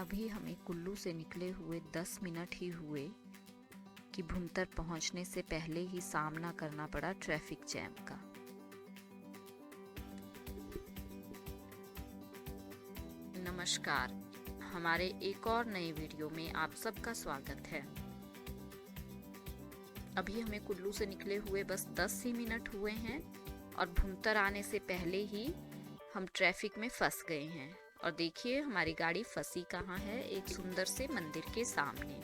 अभी हमें कुल्लू से निकले हुए 10 मिनट ही हुए कि भुंतर पहुंचने से पहले ही सामना करना पड़ा ट्रैफिक जैम का। नमस्कार, हमारे एक और नए वीडियो में आप सबका स्वागत है। अभी हमें कुल्लू से निकले हुए बस 10 ही मिनट हुए हैं और भुंतर आने से पहले ही हम ट्रैफिक में फंस गए हैं। और देखिए हमारी गाड़ी फंसी कहाँ है, एक सुंदर से मंदिर के सामने,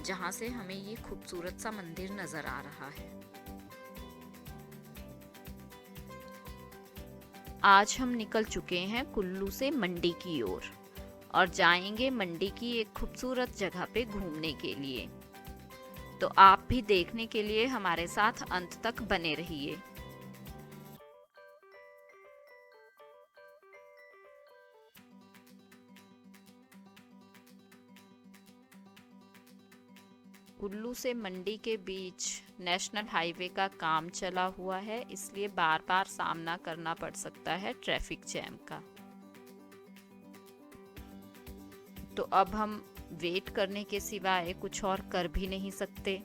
जहाँ से हमें ये खूबसूरत सा मंदिर नजर आ रहा है। आज हम निकल चुके हैं कुल्लू से मंडी की ओर और जाएंगे मंडी की एक खूबसूरत जगह पे घूमने के लिए। तो आप भी देखने के लिए हमारे साथ अंत तक बने रहिए। कुल्लू से मंडी के बीच नेशनल हाईवे का काम चला हुआ है, इसलिए बार बार सामना करना पड़ सकता है ट्रैफिक जैम का। तो अब हम वेट करने के सिवाय कुछ और कर भी नहीं सकते।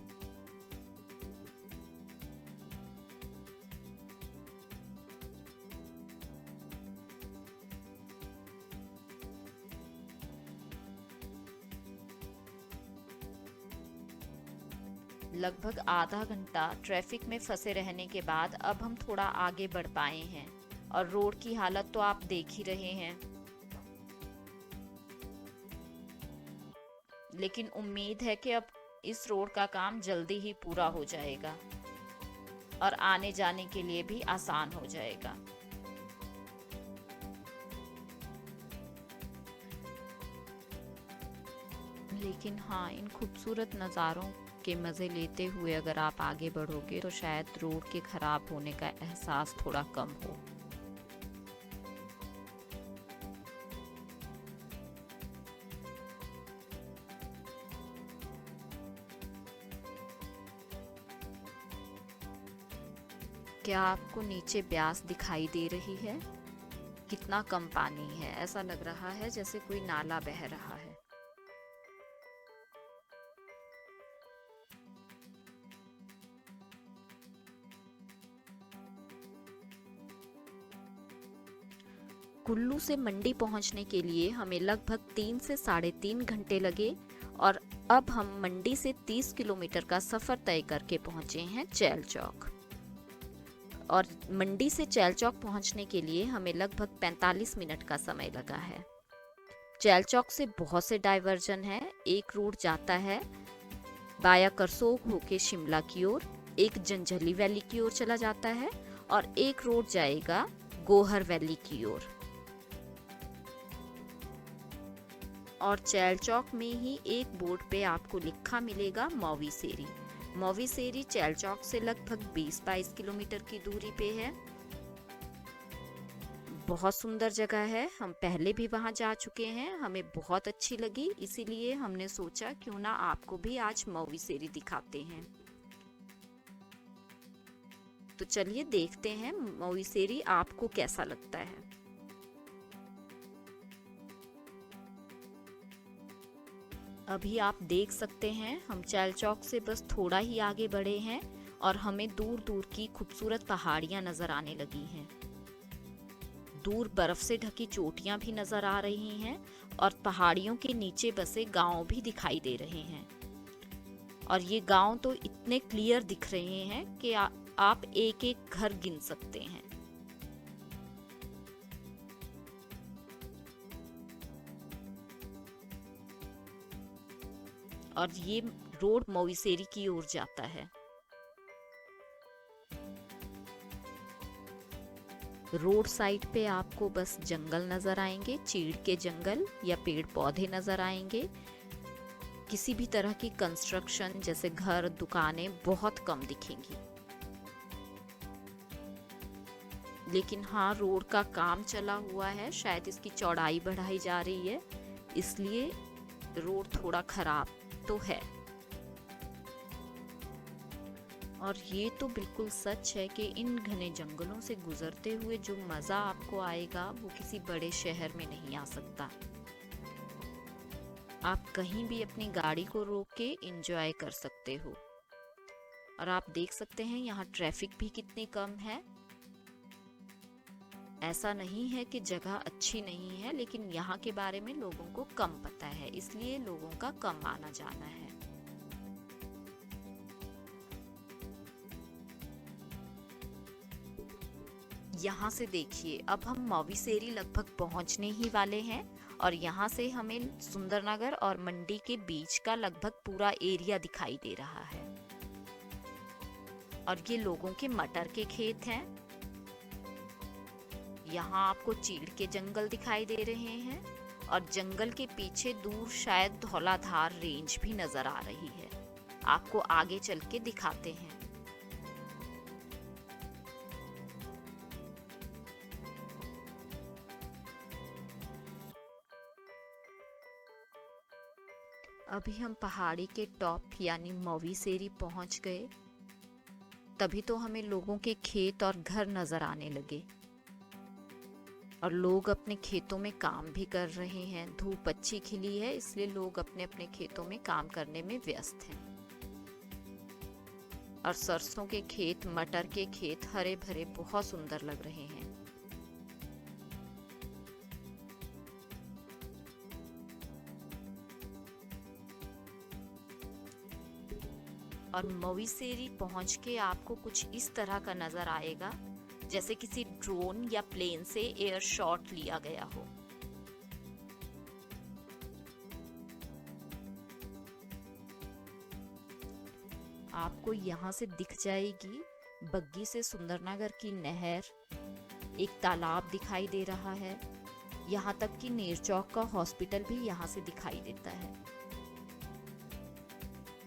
लगभग आधा घंटा ट्रैफिक में फंसे रहने के बाद अब हम थोड़ा आगे बढ़ पाए हैं और रोड की हालत तो आप देख ही रहे हैं। लेकिन उम्मीद है कि अब इस रोड का काम जल्दी ही पूरा हो जाएगा और आने जाने के लिए भी आसान हो जाएगा। लेकिन हाँ, इन खूबसूरत नज़ारों के मज़े लेते हुए अगर आप आगे बढ़ोगे तो शायद रोड के खराब होने का एहसास थोड़ा कम हो। क्या आपको नीचे ब्यास दिखाई दे रही है? कितना कम पानी है, ऐसा लग रहा है जैसे कोई नाला बह रहा है। कुल्लू से मंडी पहुंचने के लिए हमें लगभग 3 से 3.5 घंटे लगे और अब हम मंडी से 30 किलोमीटर का सफ़र तय करके पहुंचे हैं चैल चौक। और मंडी से चैल चौक पहुंचने के लिए हमें लगभग 45 मिनट का समय लगा है। चैल चौक से बहुत से डाइवर्जन है। एक रूट जाता है बाया करसोग होके शिमला की ओर, एक जंजली वैली की ओर चला जाता है और एक रोड जाएगा गोहर वैली की ओर। और चैल चौक में ही एक बोर्ड पे आपको लिखा मिलेगा मौवी सेरी। मौवी सेरी चैल चौक से लगभग 20-22 किलोमीटर की दूरी पे है। बहुत सुंदर जगह है, हम पहले भी वहां जा चुके हैं, हमें बहुत अच्छी लगी, इसीलिए हमने सोचा क्यों ना आपको भी आज मौवी सेरी दिखाते हैं। तो चलिए देखते हैं मौवी सेरी आपको कैसा लगता है। अभी आप देख सकते हैं हम चैल चौक से बस थोड़ा ही आगे बढ़े हैं और हमें दूर दूर की खूबसूरत पहाड़ियां नजर आने लगी हैं। दूर बर्फ से ढकी चोटियां भी नजर आ रही हैं और पहाड़ियों के नीचे बसे गांव भी दिखाई दे रहे हैं। और ये गांव तो इतने क्लियर दिख रहे हैं कि आप एक एक घर गिन सकते हैं। और ये रोड मौवी सेरी की ओर जाता है। रोड साइड पे आपको बस जंगल नजर आएंगे, चीड़ के जंगल या पेड़ पौधे नजर आएंगे। किसी भी तरह की कंस्ट्रक्शन जैसे घर, दुकानें बहुत कम दिखेंगी। लेकिन हाँ, रोड का काम चला हुआ है, शायद इसकी चौड़ाई बढ़ाई जा रही है, इसलिए रोड थोड़ा खराब तो है। और ये तो बिल्कुल सच है कि इन घने जंगलों से गुजरते हुए जो मज़ा आपको आएगा वो किसी बड़े शहर में नहीं आ सकता। आप कहीं भी अपनी गाड़ी को रोक के एंजॉय कर सकते हो। और आप देख सकते हैं यहाँ ट्रैफिक भी कितनी कम है। ऐसा नहीं है कि जगह अच्छी नहीं है, लेकिन यहाँ के बारे में लोगों को कम पता है, इसलिए लोगों का कम आना जाना है। यहाँ से देखिए, अब हम मौविसेरी लगभग पहुँचने ही वाले हैं और यहाँ से हमें सुंदरनगर और मंडी के बीच का लगभग पूरा एरिया दिखाई दे रहा है। और ये लोगों के मटर के खेत हैं। यहाँ आपको चीड़ के जंगल दिखाई दे रहे हैं और जंगल के पीछे दूर शायद धौलाधार रेंज भी नजर आ रही है। आपको आगे चल के दिखाते हैं। अभी हम पहाड़ी के टॉप यानी मौविसेरी पहुंच गए। तभी तो हमें लोगों के खेत और घर नजर आने लगे और लोग अपने खेतों में काम भी कर रहे हैं। धूप अच्छी खिली है, इसलिए लोग अपने अपने खेतों में काम करने में व्यस्त हैं। और सरसों के खेत, मटर के खेत हरे भरे बहुत सुंदर लग रहे हैं। और मौविसेरी पहुंच के आपको कुछ इस तरह का नजर आएगा, जैसे किसी ड्रोन या प्लेन से एयर शॉट लिया गया हो। आपको यहाँ से दिख जाएगी बग्गी से सुंदरनगर की नहर, एक तालाब दिखाई दे रहा है। यहाँ तक कि नेरचौक का हॉस्पिटल भी यहाँ से दिखाई देता है।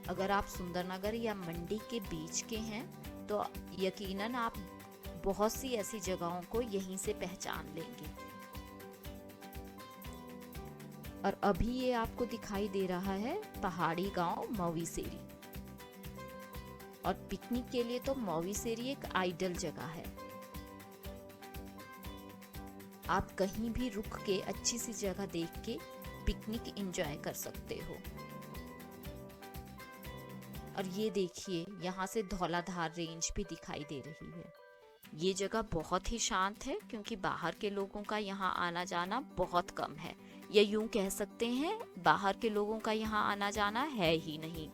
अगर आप सुंदरनगर या मंडी के बीच के हैं तो यकीनन आप बहुत सी ऐसी जगहों को यहीं से पहचान लेंगे। और अभी ये आपको दिखाई दे रहा है पहाड़ी गांव मौविसेरी। और पिकनिक के लिए तो मौविसेरी एक आइडियल जगह है। आप कहीं भी रुक के अच्छी सी जगह देख के पिकनिक एंजॉय कर सकते हो। और ये देखिए, यहाँ से धौलाधार रेंज भी दिखाई दे रही है। ये जगह बहुत ही शांत है क्योंकि बाहर के लोगों का यहाँ आना जाना बहुत कम है, या यूं कह सकते हैं बाहर के लोगों का यहाँ आना जाना है ही नहीं।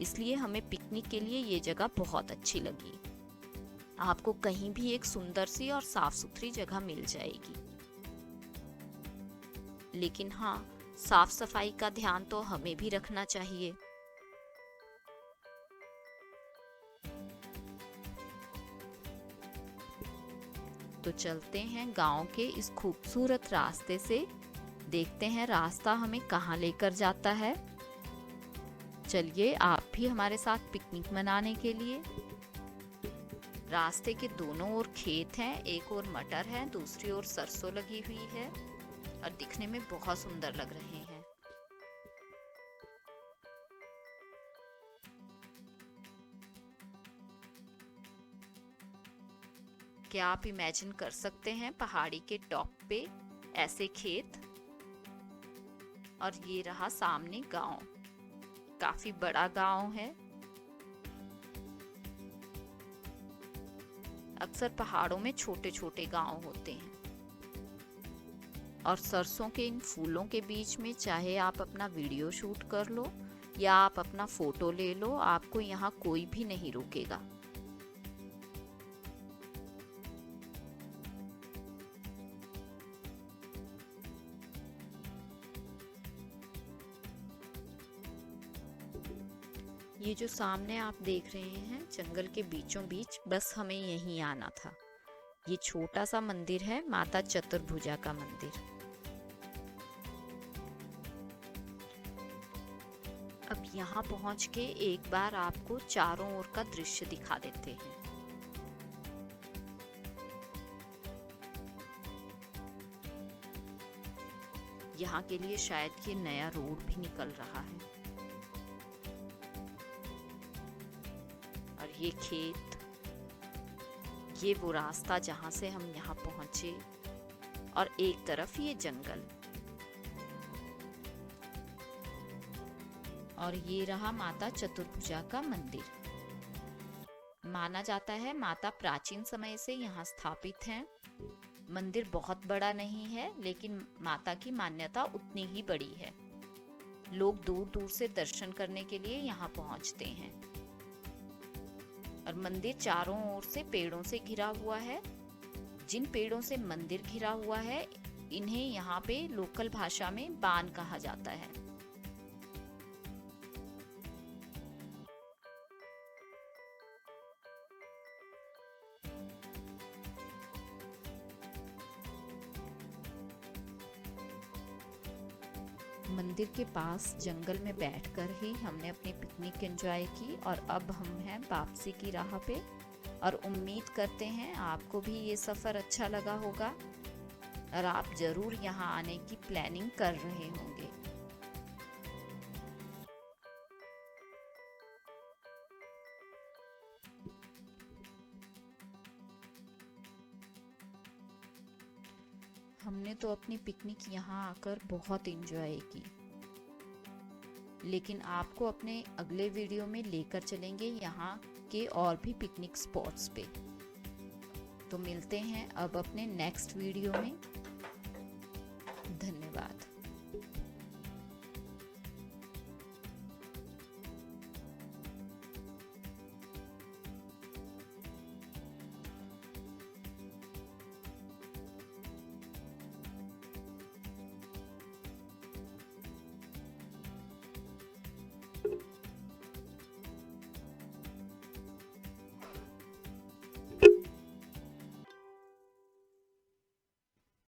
इसलिए हमें पिकनिक के लिए ये जगह बहुत अच्छी लगी। आपको कहीं भी एक सुंदर सी और साफ सुथरी जगह मिल जाएगी, लेकिन हाँ, साफ सफाई का ध्यान तो हमें भी रखना चाहिए। तो चलते हैं गांव के इस खूबसूरत रास्ते से, देखते हैं रास्ता हमें कहाँ लेकर जाता है। चलिए आप भी हमारे साथ पिकनिक मनाने के लिए। रास्ते के दोनों ओर खेत हैं, एक ओर मटर है, दूसरी ओर सरसों लगी हुई है और दिखने में बहुत सुंदर लग रहे हैं। क्या आप इमेजिन कर सकते हैं पहाड़ी के टॉप पे ऐसे खेत? और ये रहा सामने गांव, काफी बड़ा गांव है। अक्सर पहाड़ों में छोटे छोटे गांव होते हैं। और सरसों के इन फूलों के बीच में चाहे आप अपना वीडियो शूट कर लो या आप अपना फोटो ले लो, आपको यहाँ कोई भी नहीं रोकेगा। ये जो सामने आप देख रहे हैं जंगल के बीचों बीच, बस हमें यहीं आना था। ये छोटा सा मंदिर है, माता चतुर्भुजा का मंदिर। अब यहाँ पहुँच के एक बार आपको चारों ओर का दृश्य दिखा देते हैं। यहाँ के लिए शायद ये नया रोड भी निकल रहा है। और ये खेत, ये वो रास्ता जहाँ से हम यहाँ पहुँचे, और एक तरफ ये जंगल। और ये रहा माता चतुर्भुजा का मंदिर। माना जाता है माता प्राचीन समय से यहाँ स्थापित हैं। मंदिर बहुत बड़ा नहीं है, लेकिन माता की मान्यता उतनी ही बड़ी है। लोग दूर दूर से दर्शन करने के लिए यहाँ पहुँचते हैं। और मंदिर चारों ओर से पेड़ों से घिरा हुआ है। जिन पेड़ों से मंदिर घिरा हुआ है, इन्हें यहाँ पे लोकल भाषा में बान कहा जाता है। मंदिर के पास जंगल में बैठकर ही हमने अपनी पिकनिक एंजॉय की और अब हम हैं वापसी की राह पे। और उम्मीद करते हैं आपको भी ये सफ़र अच्छा लगा होगा और आप ज़रूर यहाँ आने की प्लानिंग कर रहे होंगे। हमने तो अपनी पिकनिक यहाँ आकर बहुत एंजॉय की, लेकिन आपको अपने अगले वीडियो में लेकर चलेंगे यहाँ के और भी पिकनिक स्पॉट्स पे। तो मिलते हैं अब अपने नेक्स्ट वीडियो में।